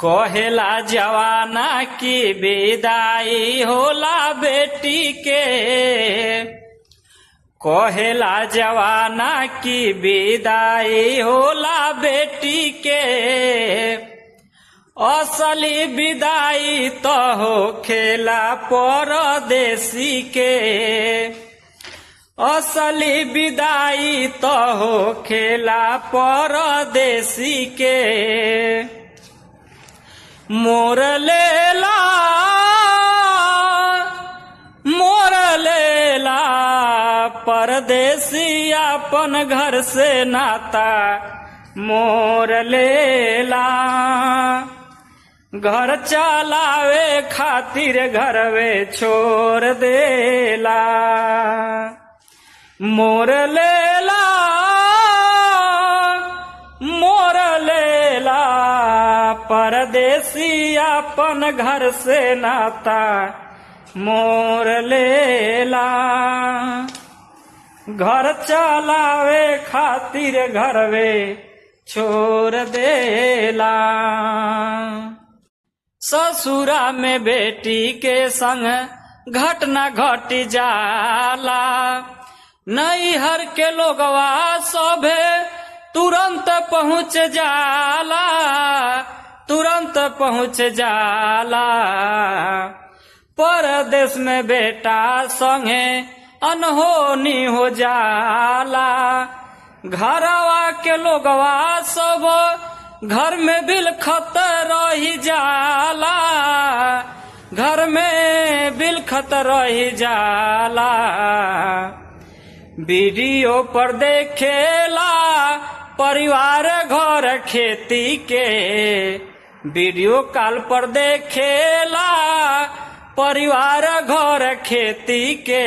कहेला जवाना की विदाई होला बेटी के, कहेला जवाना की विदाई होला बेटी के। असली विदाई तो होखेला परदेसी के, असली विदाई तो होखेला परदेसी के। मोर लेला परदेसी अपन घर से नाता मोर लेला। घर चलावे खातिर घरवे छोड़ देला। मोर लेला परदेसी अपन घर से नाता मोर लेला। घर चलावे खातिर घरवे छोड़ देला। ससुरा में बेटी के संग घटना घट जाला। नैहर के लोगवा सभे तुरंत पहुँच जाला, तुरंत पहुँच जाला। परदेश में बेटा संगे अनहोनी हो जाला। घरवा के लोगवा सब घर में बिलखत रही जाला, घर में बिलखत रही जाला। वीडियो पर देखेला परिवार घर खेती के, वीडियो कॉल पर देखेला परिवार घर खेती के।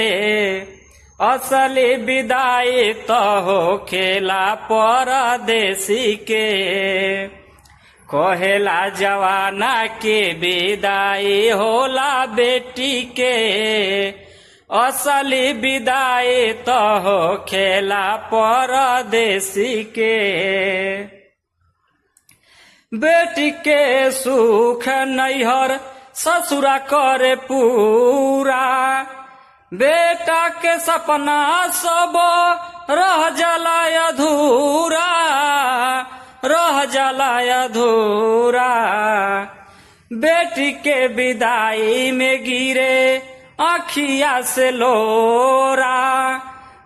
असली विदाई तो होखेला परदेसी के, कहेला जवाना के विदाई होला बेटी के। असली विदाई तो होखेला परदेसी के। बेटी के सुख नैहर ससुरा करे पूरा, बेटा के सपना सब रह जाला अधूरा, रह जाला अधूरा। बेटी के विदाई में गिरे आँखिया से लोरा।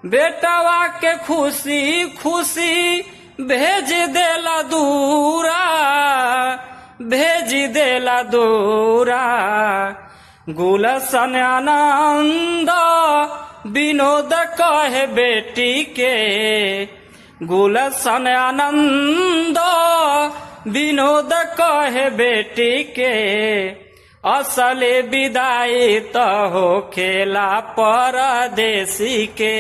बेटवा के खुशी खुशी भेज देला दूरा, भेज देला दूरा। गुलशन आनंद विनोद कहे बेटी के, गुलशन आनंद विनोद कहे बेटी के। असली विदाई तो होखेला परदेसी के,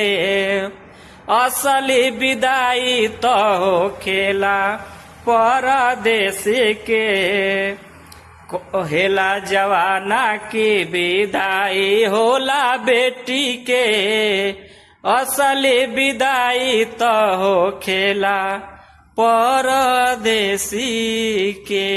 असली विदाई तो होखेला परदेसी के। कहेला जवाना की विदाई होला बेटी के। असली विदाई तो होखेला परदेसी के।